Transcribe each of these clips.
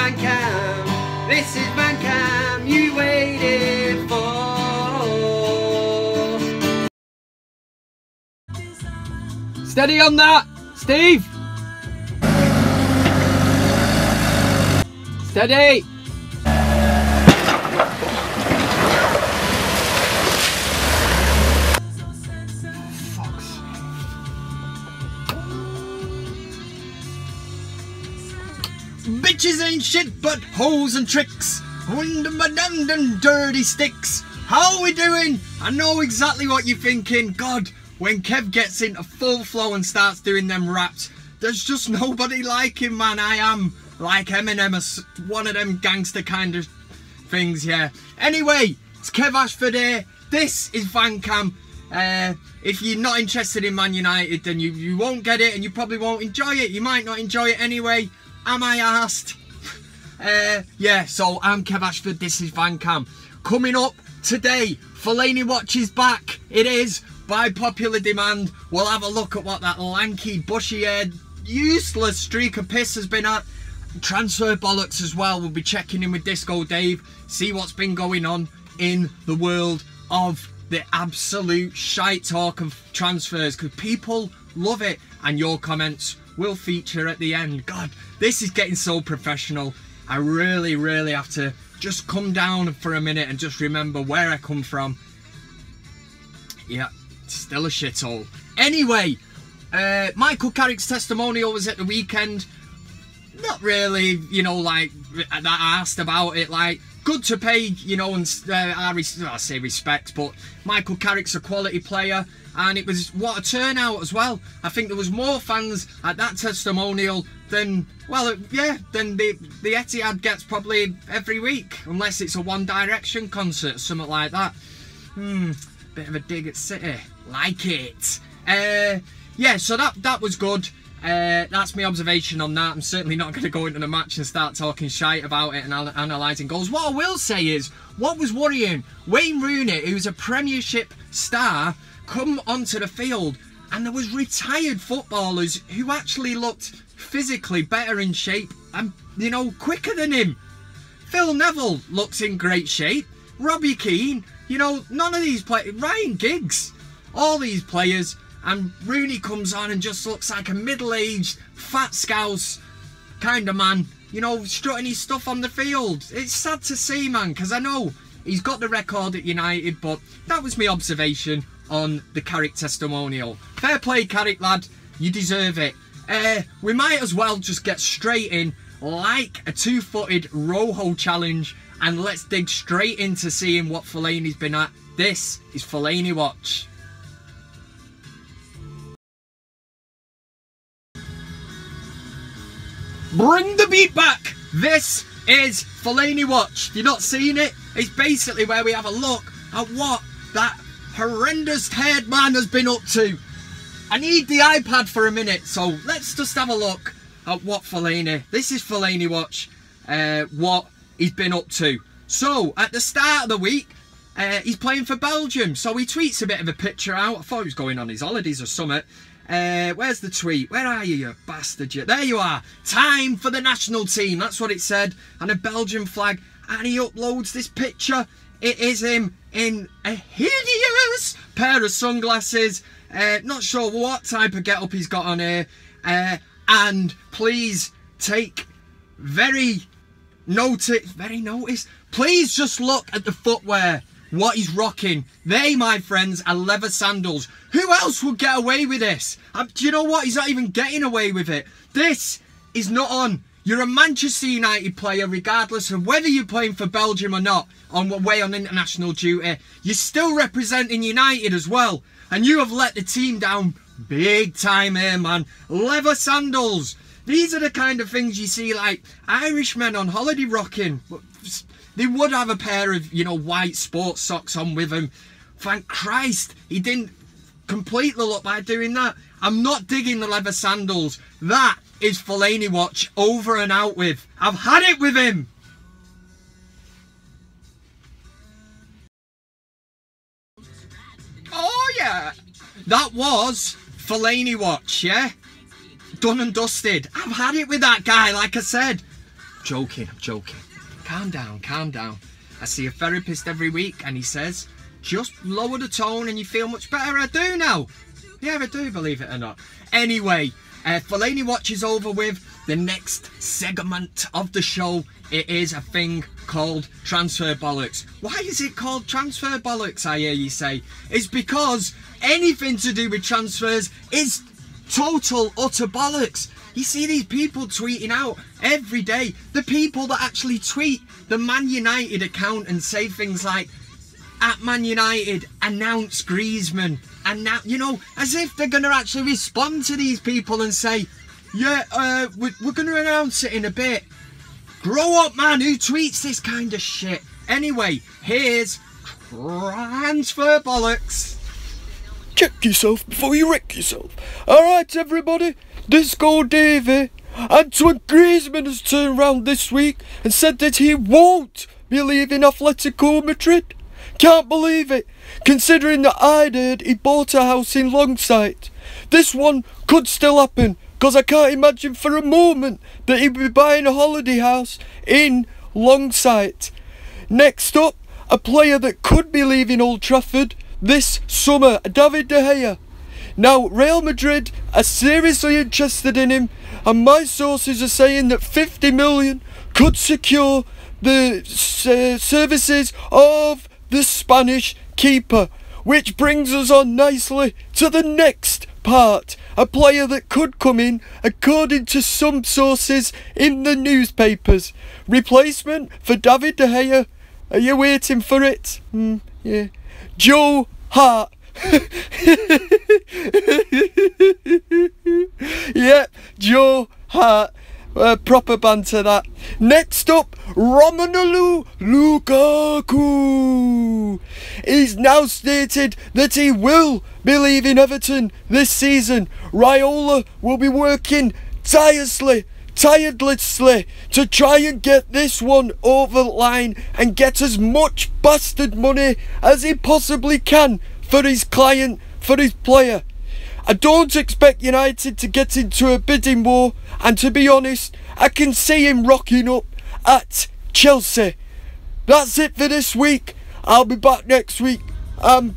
VanCam. This is VanCam you waited for. Steady on that, Steve. Steady. Bitches ain't shit but hoes and tricks, and dirty sticks. How are we doing? I know exactly what you're thinking. God, when Kev gets into full flow and starts doing them raps, there's just nobody like him, man. I am like Eminem, one of them gangster kind of things, yeah. Anyway, it's Kev Ashford here. This is VanCam. If you're not interested in Man United, then you won't get it and you probably won't enjoy it. You might not enjoy it anyway. Am I arsed? Yeah, so I'm Kev Ashford, this is VanCam. Coming up today, Fellaini Watch is back. It is, by popular demand. We'll have a look at what that lanky, bushy-haired, useless streak of piss has been at. Transfer bollocks as well. We'll be checking in with Disco Dave, see what's been going on in the world of the absolute shite talk of transfers, because people love it, and your comments will feature at the end. God, this is getting so professional. I really have to just come down for a minute and just remember where I come from. Yeah, it's still a shithole. Anyway, Michael Carrick's testimonial was at the weekend. Not really, you know, like, that I asked about it, like, good to pay, you know, and I say respects, but Michael Carrick's a quality player, and it was, what a turnout as well. I think there was more fans at that testimonial than, well, yeah, than the Etihad gets probably every week, unless it's a One Direction concert, something like that. Bit of a dig at City, like it. Yeah, so that was good. That's my observation on that. I'm certainly not going to go into the match and start talking shite about it and analysing goals. What I will say is, what was worrying, Wayne Rooney, who's a Premiership star, come onto the field and there was retired footballers who actually looked physically better in shape and, you know, quicker than him. Phil Neville looks in great shape. Robbie Keane, you know, none of these players, Ryan Giggs, all these players. And Rooney comes on and just looks like a middle-aged, fat scouse kind of man, you know, strutting his stuff on the field. It's sad to see, man, because I know he's got the record at United, but that was my observation on the Carrick testimonial. Fair play, Carrick, lad. You deserve it. We might as well just get straight in, like a two-footed Rojo challenge, and let's dig straight into seeing what Fellaini's been at. This is Fellaini Watch. Bring the beat back! This is Fellaini Watch. If you're not seeing it, it's basically where we have a look at what that horrendous haired man has been up to. I need the iPad for a minute, so let's just have a look at what Fellaini. This is Fellaini Watch, what he's been up to. So, at the start of the week, he's playing for Belgium, so he tweets a bit of a picture out. I thought he was going on his holidays or something. Where's the tweet? Where are you, you bastard? There you are. Time for the national team. That's what it said. And a Belgian flag. And he uploads this picture. It is him in a hideous pair of sunglasses. Not sure what type of get-up he's got on here. And please take very notice. Please just look at the footwear. What he's rocking. They, my friends, are leather sandals. Who else would get away with this? Do you know what? He's not even getting away with it. This is not on. You're a Manchester United player, regardless of whether you're playing for Belgium or not, away on international duty. You're still representing United as well. And you have let the team down big time here, man. Leather sandals. These are the kind of things you see, like, Irishmen on holiday rocking. They would have a pair of, you know, white sports socks on with him. Thank Christ, he didn't completely look like doing that. I'm not digging the leather sandals. That is Fellaini Watch over and out with. I've had it with him. Oh, yeah. That was Fellaini Watch, yeah? Done and dusted. I've had it with that guy, like I said. joking. Calm down, calm down. I see a therapist every week and he says, just lower the tone and you feel much better. I do now. Yeah, I do, believe it or not. Anyway, Fellaini Watch is over with. The next segment of the show, it is a thing called Transfer Bollocks. Why is it called Transfer Bollocks, I hear you say? It's because anything to do with transfers is total, utter bollocks. You see these people tweeting out every day. The people that actually tweet the Man United account and say things like, at Man United, announce Griezmann. And now, you know, as if they're going to actually respond to these people and say, yeah, we're going to announce it in a bit. Grow up, man. Who tweets this kind of shit? Anyway, here's Transfer Bollocks. Check yourself before you wreck yourself. Alright, everybody. Disco Davey. Antoine Griezmann has turned round this week and said that he won't be leaving Atletico Madrid. Can't believe it, considering that I'd heard he bought a house in Longsight. This one could still happen, because I can't imagine for a moment that he'd be buying a holiday house in Longsight. Next up, a player that could be leaving Old Trafford this summer, David De Gea. Now, Real Madrid are seriously interested in him, and my sources are saying that 50 million could secure the services of the Spanish keeper, which brings us on nicely to the next part. A player that could come in, according to some sources in the newspapers. Replacement for David De Gea. Are you waiting for it? Yeah. Joe Hart. Yep, Joe Hart. Proper banter that. Next up, Romelu Lukaku. He's now stated that he will be leaving Everton this season. Raiola will be working tirelessly to try and get this one over the line and get as much bastard money as he possibly can for his client, for his player. I don't expect United to get into a bidding war, and to be honest, I can see him rocking up at Chelsea. That's it for this week. I'll be back next week.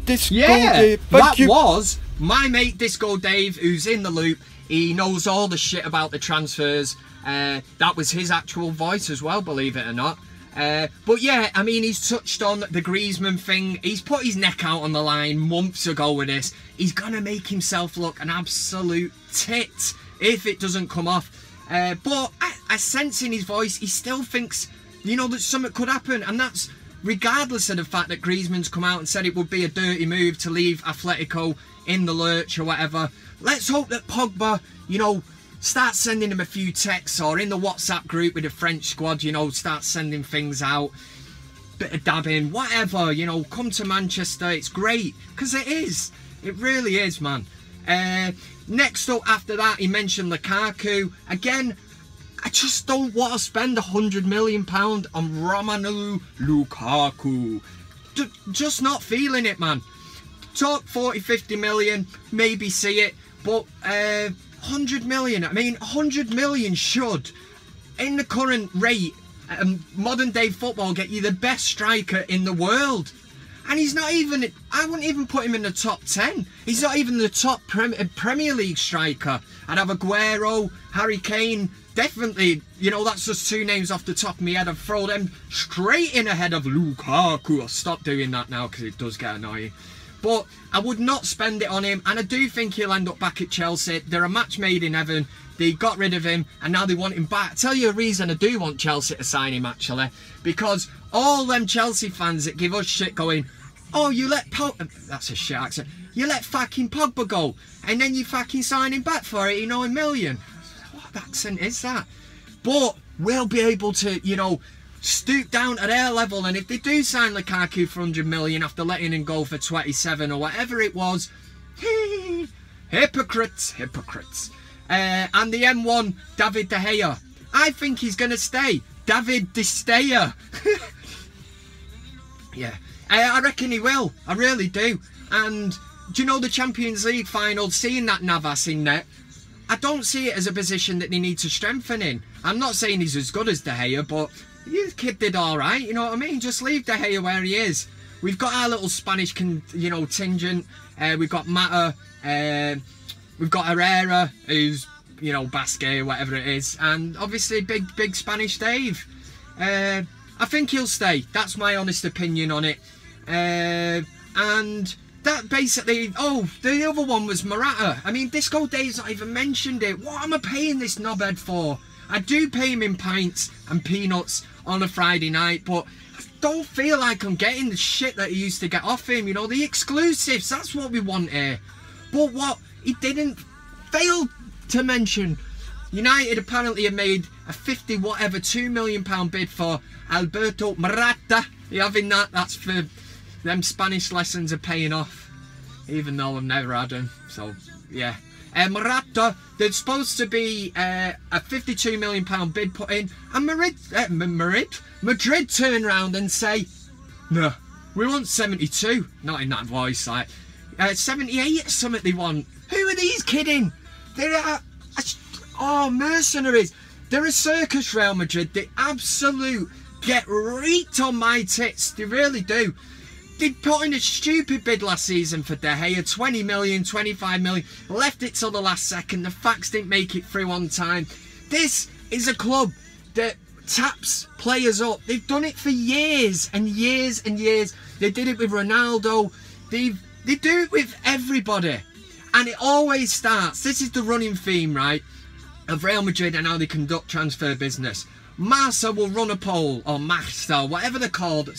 Disco Dave. Thank you. That was my mate Disco Dave, who's in the loop. He knows all the shit about the transfers. That was his actual voice as well, believe it or not. But yeah, I mean, he's touched on the Griezmann thing. He's put his neck out on the line months ago with this. He's going to make himself look an absolute tit if it doesn't come off. But I sense in his voice, he still thinks, you know, that something could happen. And that's regardless of the fact that Griezmann's come out and said it would be a dirty move to leave Atletico in the lurch or whatever. Let's hope that Pogba, you know, start sending him a few texts, or in the WhatsApp group with the French squad, you know, start sending things out, bit of dabbing, whatever, you know, come to Manchester. It's great, because it is. It really is, man. Next up after that, he mentioned Lukaku. Again, I just don't want to spend £100 million on Romelu Lukaku. Just not feeling it, man. Talk 40-50 million, maybe see it, but 100 million, I mean, 100 million should, in the current rate, modern day football, get you the best striker in the world. And he's not even, I wouldn't even put him in the top 10. He's not even the top Premier League striker. I'd have Aguero, Harry Kane, definitely, you know, that's just two names off the top of my head. I'd throw them straight in ahead of Lukaku. I'll stop doing that now because it does get annoying. But I would not spend it on him, and I do think he'll end up back at Chelsea. They're a match made in heaven. They got rid of him, and now they want him back. I'll tell you a reason I do want Chelsea to sign him, actually. Because all them Chelsea fans that give us shit going, oh, you let that's a shit accent. You let fucking Pogba go, and then you fucking sign him back for 89 million. What accent is that? But we'll be able to, you know, stoop down to their level, and if they do sign Lukaku for 100 million after letting him go for 27 or whatever it was, hypocrites. And the M1, David De Gea, I think he's going to stay. David De Gea. Yeah, I reckon he will. I really do. And do you know the Champions League final, seeing that Navas in net, I don't see it as a position that they need to strengthen in. I'm not saying he's as good as De Gea, but the kid did all right, you know what I mean? Just leave De Gea where he is. We've got our little Spanish, contingent. We've got Mata. We've got Herrera, who's, Basque, whatever it is. And obviously big Spanish Dave. I think he'll stay. That's my honest opinion on it. And that basically... Oh, the other one was Morata. I mean, Disco Dave's not even mentioned it. What am I paying this knobhead for? I do pay him in pints and peanuts on a Friday night, but I don't feel like I'm getting the shit that he used to get off him. The exclusives, that's what we want here. But what he didn't fail to mention, United apparently have made a 2 million pound bid for Álvaro Morata. You having that? That's for them Spanish lessons are paying off, even though I've never had them. So yeah. Morata, there's supposed to be a 52 million pound bid put in, and Madrid turn around and say, no, we want 72. Not in that voice, like 78 or something they want. Who are these kidding? They're mercenaries. They're a circus, Real Madrid. They absolute get reeked on my tits. They really do. They put in a stupid bid last season for De Gea, 20 million, 25 million, left it till the last second. The facts didn't make it through on time. This is a club that taps players up. They've done it for years and years and years. They did it with Ronaldo. They do it with everybody. And it always starts, this is the running theme, right, of Real Madrid and how they conduct transfer business. Marca will run a poll, or Marca, whatever they're called,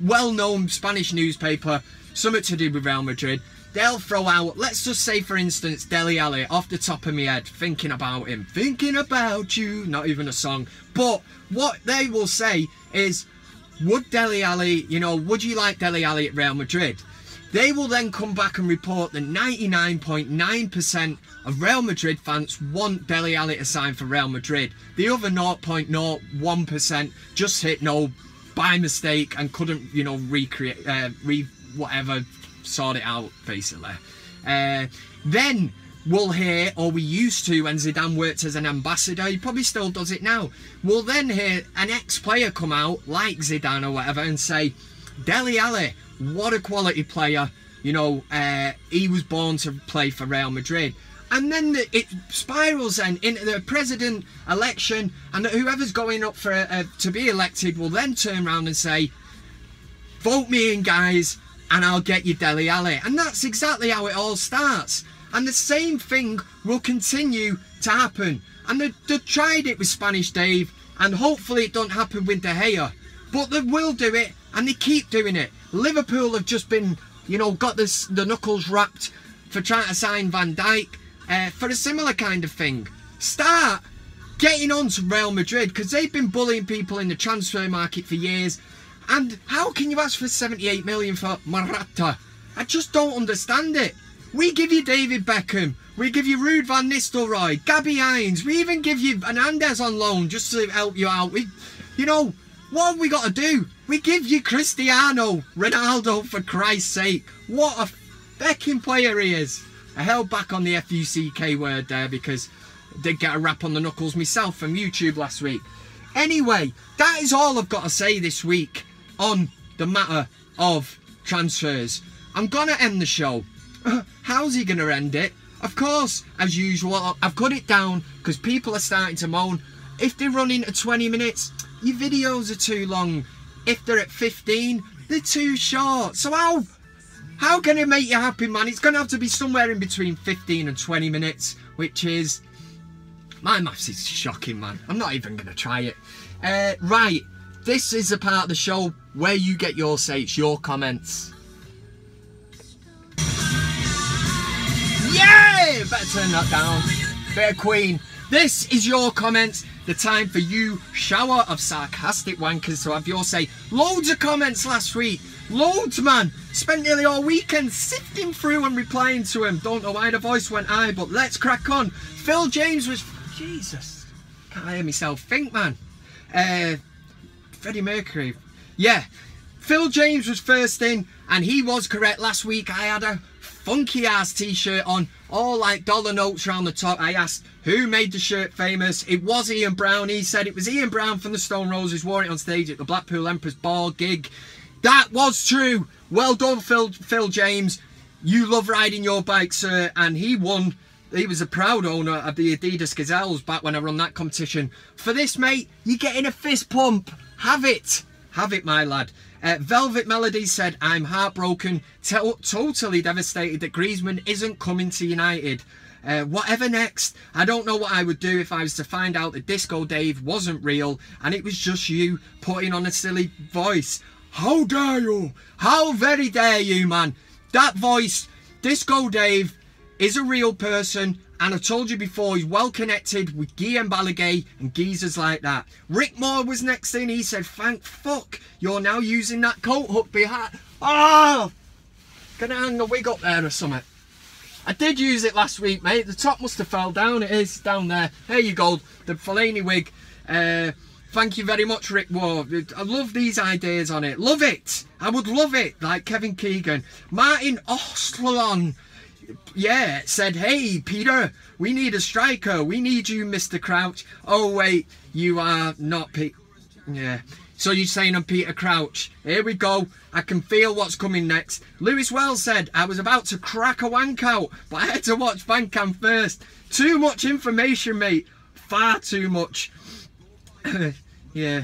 well-known Spanish newspaper, something to do with Real Madrid. They'll throw out, let's just say for instance, Dele Alli, off the top of my head, thinking about him, thinking about you, not even a song. But what they will say is, would Dele Alli, would you like Dele Alli at Real Madrid? They will then come back and report that 99.9% of Real Madrid fans want Dele Alli to sign for Real Madrid. The other 0.01% just hit no by mistake and couldn't, sort it out, basically. Then we'll hear, or we used to when Zidane worked as an ambassador, he probably still does it now, we'll then hear an ex-player come out, like Zidane or whatever, and say, Dele Alli, what a quality player, he was born to play for Real Madrid. And then it spirals then into the president election, and whoever's going up for to be elected will then turn around and say, vote me in, guys, and I'll get you Dele Alli. And that's exactly how it all starts. And the same thing will continue to happen. And they tried it with Spanish Dave, and hopefully it don't happen with De Gea. But they will do it, and they keep doing it. Liverpool have just been, got the knuckles wrapped for trying to sign Van Dijk for a similar kind of thing. Start getting on to Real Madrid, because they've been bullying people in the transfer market for years. And how can you ask for 78 million for Morata? I just don't understand it. We give you David Beckham, we give you Ruud van Nistelrooy, Gabby Hines, we even give you Hernandez on loan just to help you out. What have we got to do? We give you Cristiano Ronaldo, for Christ's sake. What a fecking player he is. I held back on the F-U-C-K word there because I did get a rap on the knuckles myself from YouTube last week. Anyway, that is all I've got to say this week on the matter of transfers. I'm going to end the show. How's he going to end it? Of course, as usual, I've cut it down because people are starting to moan. If they're running at 20 minutes, your videos are too long. If they're at 15, they're too short. So how can it make you happy, man? It's going to have to be somewhere in between 15 and 20 minutes, which is... My maths is shocking, man. I'm not even going to try it. Right, this is the part of the show where you get your say. It's your comments. Yeah! Better turn that down. Bit of Queen. This is your comments. The time for you, shower of sarcastic wankers, to have your say. Loads of comments last week. Loads, man. Spent nearly all weekend sifting through and replying to him. Don't know why the voice went high, but let's crack on. Phil James was... Jesus. Can't hear myself think, man. Freddie Mercury. Yeah. Phil James was first in, and he was correct last week. I had a funky ass t-shirt on, all like dollar notes around the top. I asked who made the shirt famous. It was Ian Brown. He said it was Ian Brown from the Stone Roses, wore it on stage at the Blackpool Empress Ball gig. That was true. Well done, Phil James. You love riding your bike, sir. And he won. He was a proud owner of the Adidas Gazelles back when I run that competition. For this, mate, you're getting a fist pump. Have it. Have it, my lad. Velvet Melody said, I'm heartbroken, totally devastated that Griezmann isn't coming to United. Whatever next, I don't know what I would do if I was to find out that Disco Dave wasn't real and it was just you putting on a silly voice. How dare you? How very dare you, man? That voice, Disco Dave, is a real person, and I told you before, he's well connected with Guy and Balaguer and geezers like that. Rick Moore was next in. He said, thank fuck you're now using that coat hook behind. Oh! Gonna hang the wig up there or something. I did use it last week, mate. The top must have fell down. It is down there. There you go. The Fellaini wig. Thank you very much, Rick Moore. I love these ideas on it. Love it. I would love it. Like Kevin Keegan. Martin Oslon. Yeah, said, hey, Peter, we need a striker. We need you, Mr. Crouch. Oh, wait, you are not Pete. Yeah, so you're saying I'm Peter Crouch. Here we go. I can feel what's coming next. Lewis Wells said, I was about to crack a wank out, but I had to watch VanCam first. Too much information, mate. Far too much. Yeah,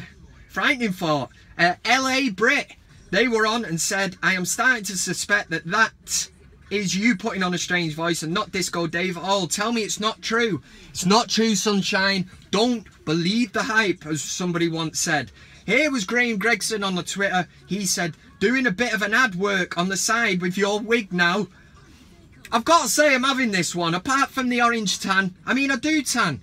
frightening thought. LA Brit, they were on and said, I am starting to suspect that is you putting on a strange voice and not Disco Dave at all. Tell me it's not true. It's not true, sunshine. Don't believe the hype, as somebody once said. Here was Graham Gregson on the Twitter. He said, doing a bit of an ad work on the side with your wig now. I've got to say I'm having this one, apart from the orange tan. I mean, I do tan.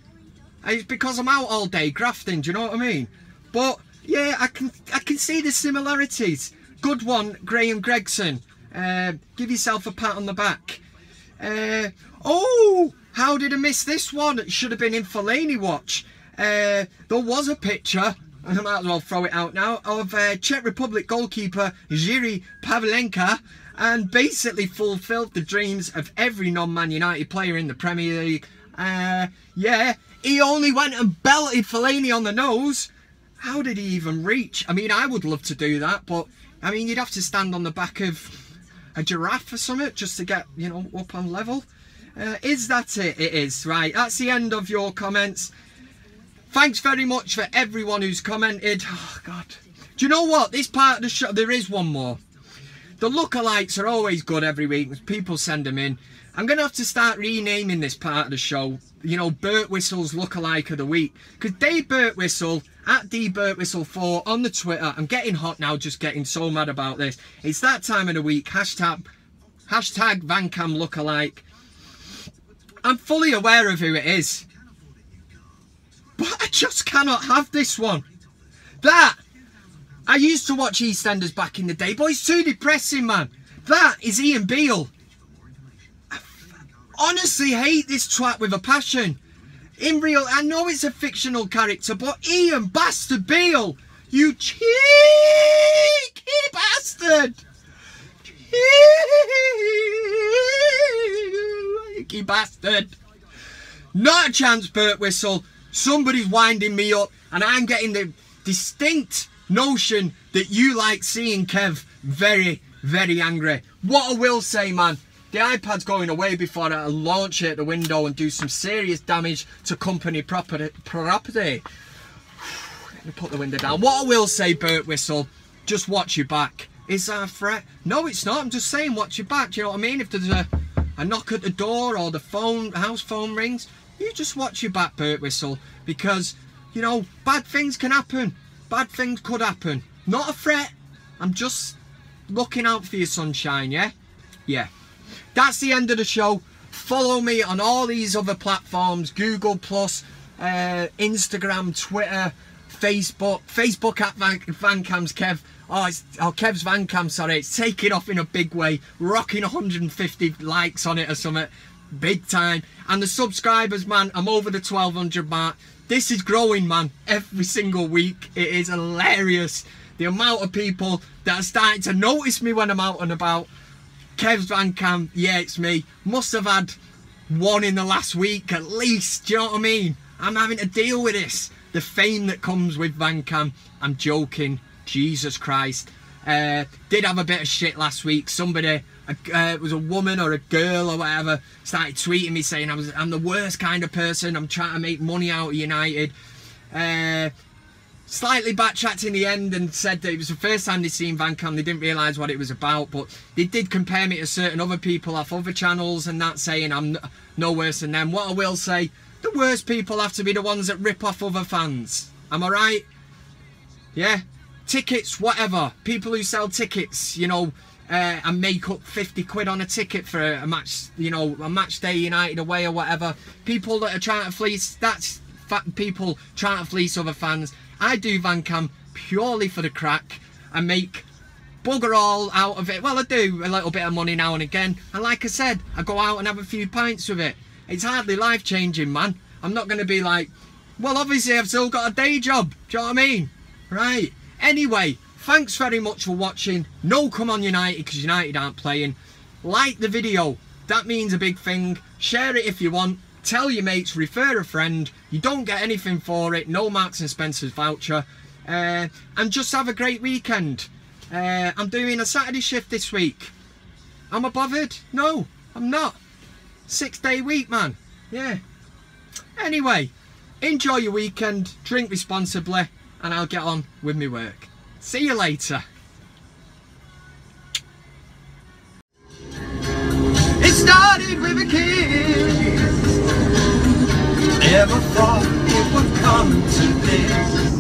It's because I'm out all day grafting, do you know what I mean? But yeah, I can see the similarities. Good one, Graham Gregson. Give yourself a pat on the back. Oh, how did I miss this one? It should have been in Fellaini Watch. There was a picture, I might as well throw it out now, of Czech Republic goalkeeper Jiří Pavlenka, and basically fulfilled the dreams of every non-Man United player in the Premier League. Yeah, he only went and belted Fellaini on the nose. How did he even reach? I mean, I would love to do that, but I mean, you'd have to stand on the back of a giraffe or something just to get, you know, up on level. Is that it? It is. Right, that's the end of your comments. Thanks very much for everyone who's commented. Oh, God. Do you know what? This part of the show, there is one more. The lookalikes are always good every week. People send them in. I'm going to have to start renaming this part of the show, you know, Burt Whistle's lookalike of the week. Because Dave Burtwhistle, at DBurtwhistle4 on the Twitter, I'm getting hot now, just getting so mad about this. It's that time of the week, hashtag VanCam lookalike. I'm fully aware of who it is, but I just cannot have this one. That, I used to watch EastEnders back in the day, but it's too depressing, man. That is Ian Beale. I honestly hate this twat with a passion. In real, I know it's a fictional character, but Ian Bastard Beale, you cheeky bastard. Cheeky bastard. Not a chance, Burt Whistle. Somebody's winding me up, and I'm getting the distinct notion that you like seeing Kev very, very angry. What I will say, man, the iPad's going away before I launch it at the window and do some serious damage to company property. Let me put the window down. What I will say, Burt Whistle, just watch your back. Is that a threat? No, it's not. I'm just saying watch your back. Do you know what I mean? If there's a knock at the door or the house phone rings, you just watch your back, Burt Whistle, because, you know, bad things can happen. Bad things could happen. Not a threat. I'm just looking out for you, sunshine, yeah? Yeah. That's the end of the show. Follow me on all these other platforms. Google+, Instagram, Twitter, Facebook. Facebook at VanCam's Kev. Kev's VanCam, sorry. It's taking off in a big way. Rocking 150 likes on it or something. Big time. And the subscribers, man, I'm over the 1200 mark. This is growing, man, every single week. It is hilarious. The amount of people that are starting to notice me when I'm out and about. Kev's VanCam, yeah, it's me. Must have had one in the last week at least, do you know what I mean? I'm having to deal with this. The fame that comes with VanCam. I'm joking, Jesus Christ. Did have a bit of shit last week. Somebody, it was a woman or a girl or whatever, started tweeting me saying I'm the worst kind of person, I'm trying to make money out of United. Slightly backtracked in the end and said that it was the first time they'd seen VanCam, they didn't realise what it was about, but they did compare me to certain other people off other channels and that, saying I'm no worse than them. What I will say, the worst people have to be the ones that rip off other fans. Am I right? Yeah? Tickets, whatever. People who sell tickets, you know, and make up 50 quid on a ticket for a match, you know, a match day United away or whatever. People that are trying to fleece, that's people trying to fleece other fans. I do VanCam purely for the crack and make bugger all out of it. Well, I do a little bit of money now and again. And like I said, I go out and have a few pints with it. It's hardly life-changing, man. I'm not going to be like, well, obviously I've still got a day job. Do you know what I mean? Right. Anyway, thanks very much for watching. No, come on United, because United aren't playing. Like the video. That means a big thing. Share it if you want. Tell your mates, refer a friend. You don't get anything for it. No Marks and Spencer's voucher. And just have a great weekend. I'm doing a Saturday shift this week. Am I bothered? No, I'm not. 6-day week, man. Yeah. Anyway, enjoy your weekend. Drink responsibly. And I'll get on with my work. See you later. It started with a kiss. Never thought it would come to this.